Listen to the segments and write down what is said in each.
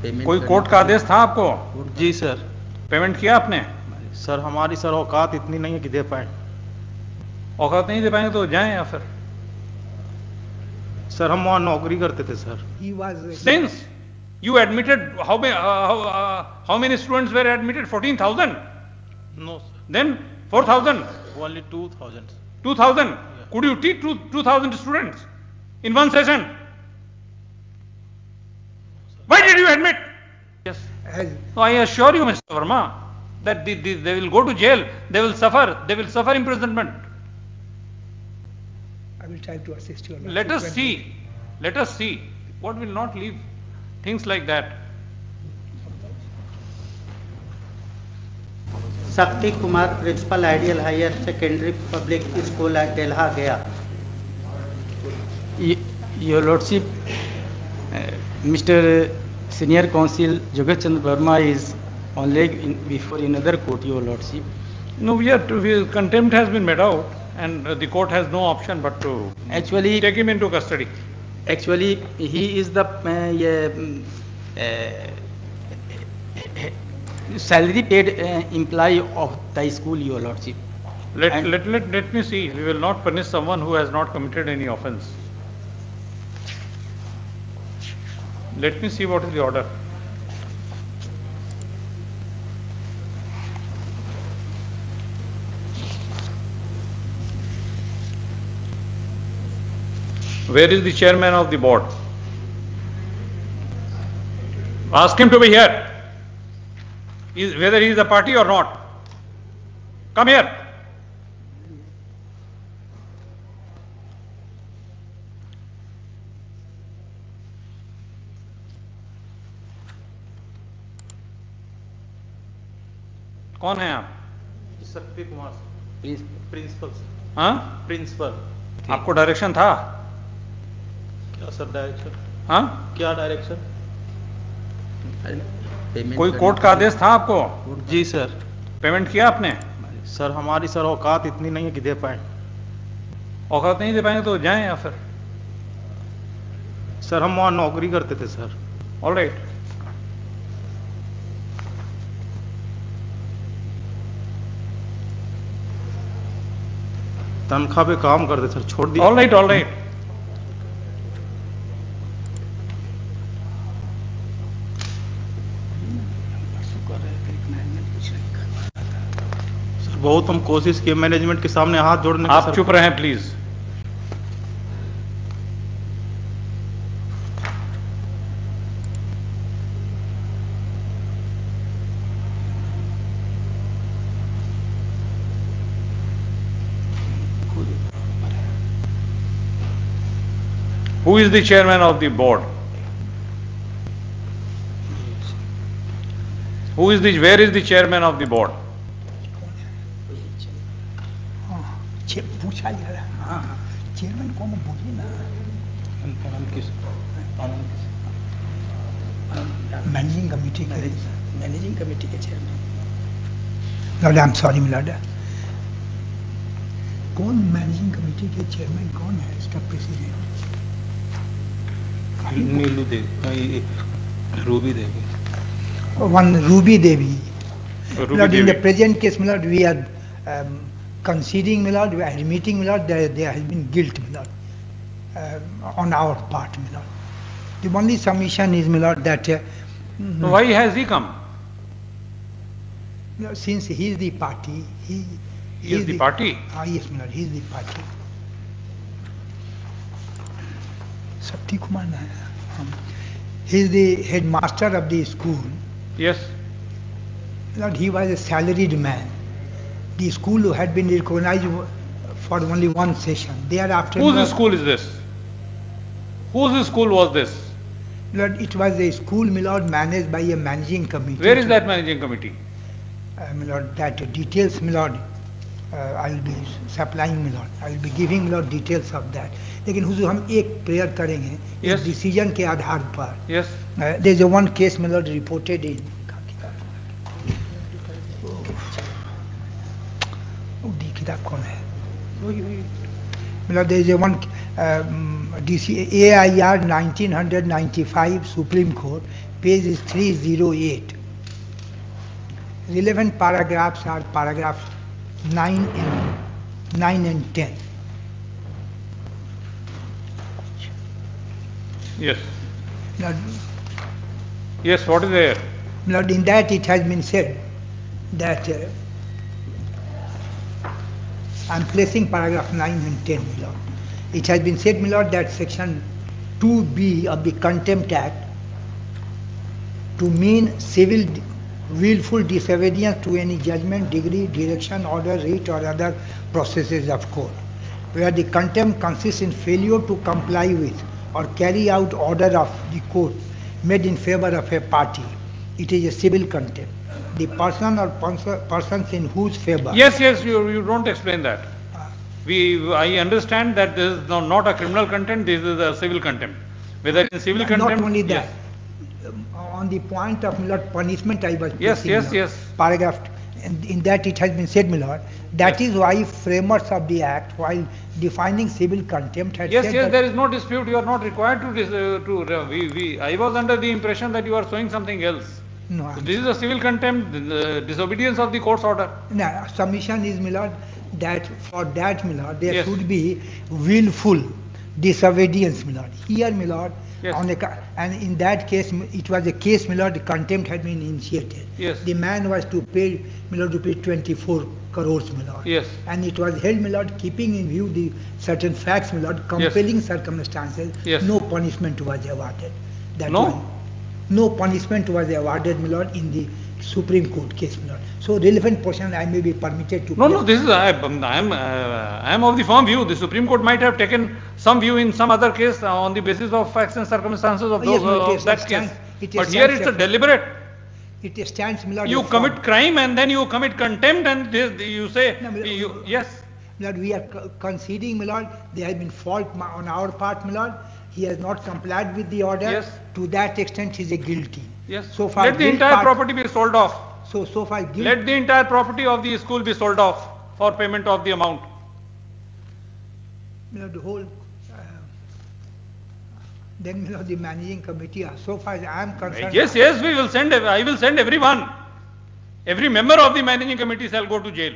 कोई कोर्ट का आदेश था आपको? जी सर। पेमेंट किया आपने? सर हमारी सर औकात इतनी नहीं है कि दे पाए। औकात नहीं दे पाएंगे तो जाएं या फिर? सर हम वहाँ नौकरी करते थे sir. Since you admitted, how many students were admitted? 14,000? No sir. Then 4,000? Only 2,000. 2,000? Could you teach 2,000 students in one session? Why did you admit? Yes. So I assure you, Mr. Verma, that they will go to jail. They will suffer imprisonment. I will try to assist you. Let us see what will not leave things like that. Shakti Kumar, principal ideal higher secondary public school Delha Gaya. Your Lordship, Mr. Senior Counsel Jagat Chandra Verma is on leg before another court, Your Lordship. No, contempt has been made out, and the court has no option but to Actually, take him into custody. Actually, he is the salary paid employee of the school, Your Lordship. Let me see. We will not punish someone who has not committed any offence. Let me see what is the order. Where is the chairman of the board? Ask him to be here. Whether he is a party or not. Come here. कौन है आप? शक्ति Kumar principal. हाँ, principal. आपको direction था? क्या sir direction? हाँ, क्या डायरेक्शन? कोई कोर्ट का आदेश था आपको? जी सर। पेमेंट किया आपने? सर हमारी सर औकात इतनी नहीं है कि दे पाए। औकात नहीं दे पाएंगे तो जाएं या फिर? सर हम वहाँ नौकरी करते थे सर। All right. तनख्वाह पे काम करते सर, छोड़ दिया। All right. सर बहुत हम कोशिश किए मैनेजमेंट के सामने हाथ जोड़ने। आप चुप रहें please. Who is the chairman of the board? Where is the chairman of the board? पूछा जा रहा है। चेयरमैन कौन है बोलिए ना। मैनेजिंग कमेटी के chairman. Lord I am sorry milord. कौन मैनेजिंग कमेटी के चेयरमैन कौन है? इसका president Neelu Devi, Ruby Devi. One Ruby Devi. Lord, in the present case, my Lord, we are conceding, my Lord, we are admitting, my Lord, there has been guilt, my Lord, on our part, my Lord. The only submission is, my Lord, that So why has he come? Since he is the party, he is the party? Yes, my Lord, he is the party. Shakti Kumar, he is the headmaster of the school. Yes. Lord, he was a salaried man. The school had been recognized for only one session. Thereafter, whose school is this? Whose school was this? Lord, it was a school, my Lord, managed by a managing committee. Where is that managing committee? My Lord, that details, my Lord, I will be supplying, my Lord. I will be giving, my Lord, details of that. लेकिन हुजूर हम एक prayer करेंगे इस decision के आधार पर। Yes. There is one case, my Lord, reported in. किताब कौन है? मतलब there is one AIR 1995 Supreme Court page is 308. Relevant paragraphs are paragraphs 9 and 10. Yes. Now, Yes, what is there? Lord, in that it has been said that I am placing paragraph 9 and 10, my Lord. It has been said, my Lord, that section 2B of the Contempt Act to mean civil willful disobedience to any judgment, degree, direction, order, writ or other processes of court, where the contempt consists in failure to comply with or carry out order of the court made in favor of a party. It is a civil contempt. The person or persons in whose favor. Yes, you don't explain that. I understand that this is not a criminal contempt, this is a civil contempt. Whether in civil contempt. Not only that. Yes. On the point of, my Lord, punishment, I was Yes, placing, my Lord, paragraph, and in that it has been said, my Lord, that is why framers of the act, while defining civil contempt, had said that There is no dispute. You are not required to. I was under the impression that you are showing something else. no, This is a civil contempt, disobedience of the court's order. no, submission is, my Lord, that for that, my Lord, there Yes. should be willful disobedience, my Lord. Here, my Lord, Yes. and in that case, it was a case, my Lord, the contempt had been initiated. Yes. The man was to pay, my Lord, to pay 24 crores, my Lord. Yes. And it was held, my Lord, keeping in view the certain facts, my Lord, compelling circumstances. Yes. No punishment was awarded. That No? was- no punishment was awarded, my Lord, in the Supreme Court case, my Lord. So relevant portion I may be permitted to. No, this is, I am of the firm view. The Supreme Court might have taken some view in some other case on the basis of facts and circumstances of Yes, those, no, it of is that stands- case. it is But here it's a stands- deliberate. It stands, my Lord. You as commit form. crime and then you commit contempt and you say, No, but- yes. My Lord, we are conceding, my Lord, there has been fault on our part, my Lord. He has not complied with the order. Yes. To that extent, he is a guilty. Yes. So far, Let the guilt entire part- property be sold off. So far, guilt. Let the entire property of the school be sold off for payment of the amount. My Lord, the whole. Then, my Lord, the managing committee. So far as I am concerned. Yes, we will send. I will send everyone. Every member of the managing committee shall go to jail.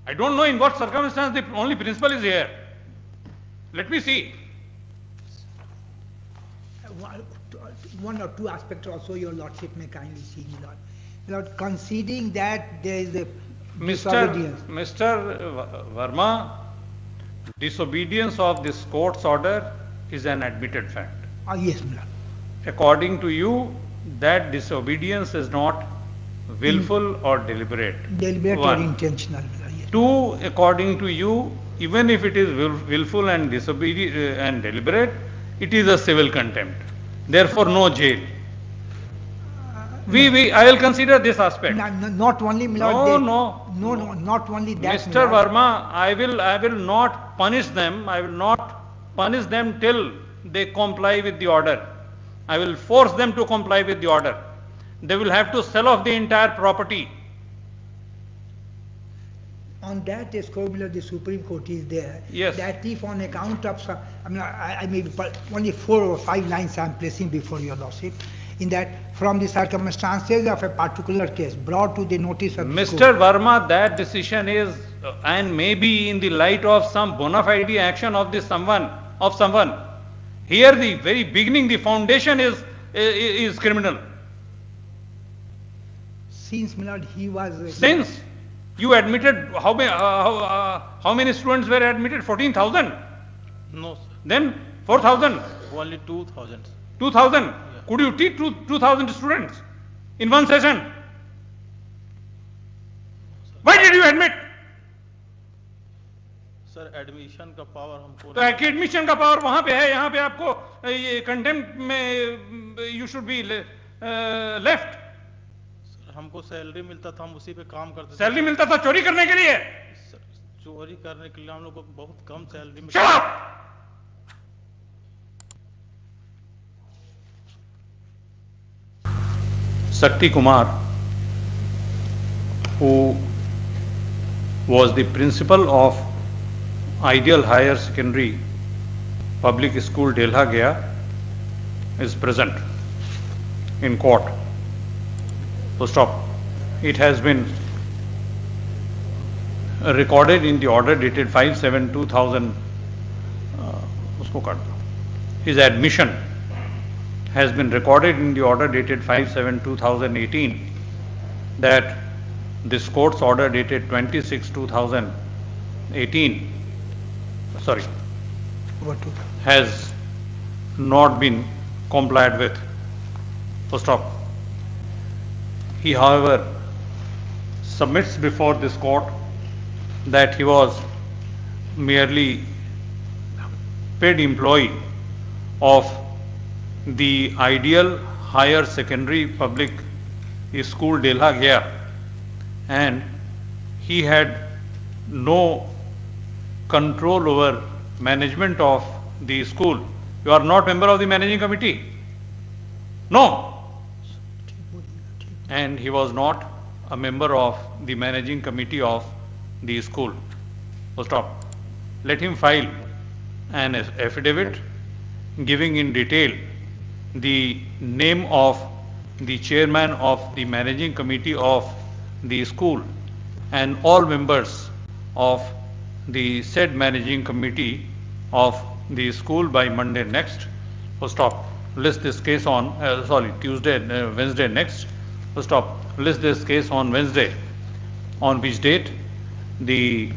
I don't know in what circumstance the only principal is here. Let me see. One or two aspects also your Lordship may kindly see, my Lord. My Lord, conceding that there is a disobedience. Mr. Verma, disobedience of this court's order is an admitted fact. Yes, my Lord. According to you, that disobedience is not willful or deliberate. Deliberate or One. intentional, my Lord. Yes. Two, according to you, even if it is willful and disobedient and deliberate, it is a civil contempt. Therefore, no jail. I will consider this aspect. Not only, my Lord. No. Not only that. Mr. my Lord. Verma, I will not punish them. I will not punish them till they comply with the order. I will force them to comply with the order. They will have to sell off the entire property. On that score, my Lord, the Supreme Court is there. Yes. That if on account of, I may be only 4 or 5 lines I am placing before your Lordship, in that from the circumstances of a particular case brought to the notice of the Mr. court. Verma, that decision is, and maybe in the light of some bona fide action of someone. Here, the very beginning, the foundation is criminal. Since, my Lord, he was. Since you admitted, how many students were admitted? 14,000. No, sir. Then 4,000, Only 2,000. 2,000. Could you teach 2,000 students in one session? Why did you admit? Sir admission का power हमको तो admission का power वहां पे है, यहाँ पे आपको ये कंटेम्प्ट में you should be left. Sir हमको सैलरी मिलता था, हम उसी पे काम करते थे. सैलरी मिलता था चोरी करने के लिए. सर, चोरी करने के लिए हम लोग को बहुत कम सैलरी में. Shut up! Sakti Kumar, who was the principal of Ideal Higher Secondary Public School, Delha Gaya, is present. in court. So stop. It has been recorded in the order dated 5/7/2000. उसको काट दो. His admission has been recorded in the order dated 5/7/2018 that this court's order dated 26/2018 has not been complied with. So stop. He, however, submits before this court that he was merely paid employee of the Ideal Higher Secondary Public School Delha Gaya, and he had no control over management of the school. You are not member of the managing committee? No. And he was not a member of the managing committee of the school. So stop. Let him file an affidavit giving in detail the name of the chairman of the managing committee of the school and all members of the said managing committee of the school by Monday next. So stop. List this case on Wednesday next. So stop. List this case on Wednesday, on which date the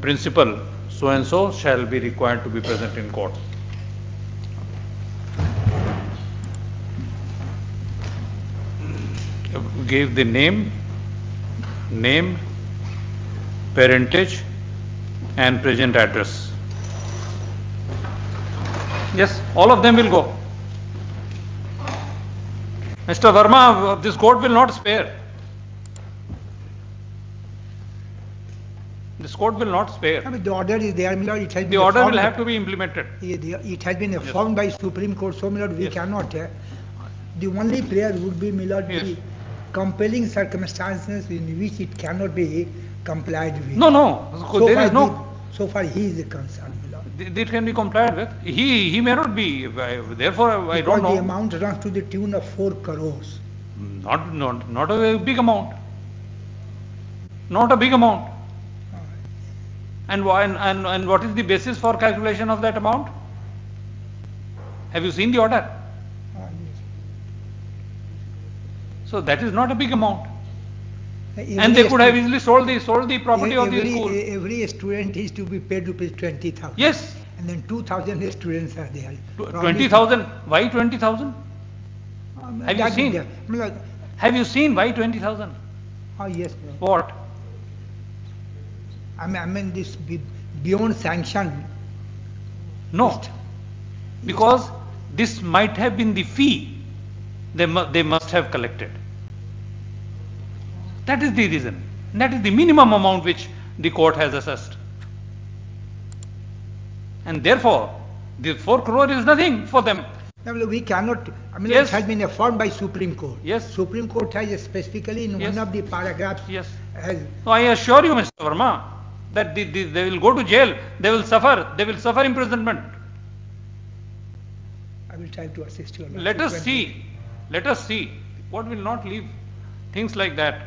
principal so and so shall be required to be present in court. Gave the name, parentage and present address. Yes, all of them will go. Mr. Verma, this court will not spare. This court will not spare. I mean, the order is there, Milord. It has been the order will have to be implemented. It has been affirmed by Supreme Court, so Milord, we cannot. The only prayer would be, Milord, the compelling circumstances in which it cannot be complied with. No. So far he is concerned, Milord. It can be complied with. He may not be. Therefore, I don't know. The amount runs to the tune of 4 crores. Not a big amount. Not a big amount. And what is the basis for calculation of that amount? Have you seen the order? So that is not a big amount. And they could have easily sold the property of the school. Every student is to be paid rupees 20,000. Yes. And then 2,000 students are there. 20,000. Why 20,000? Have you seen? Have you seen why 20,000? Oh yes. What? I mean this beyond sanction. No. Because this might have been the fee they must have collected. That is the reason. That is the minimum amount which the court has assessed. And therefore, the 4 crore is nothing for them. No, we cannot. I mean, Yes. it has been affirmed by Supreme Court. Yes. Supreme Court has specifically in Yes. one of the paragraphs. Yes. Has, So I assure you, Mr. Verma, that they will go to jail. They will suffer. They will suffer imprisonment. I will try to assist you. Let us see. Let us see. Court will not leave things like that.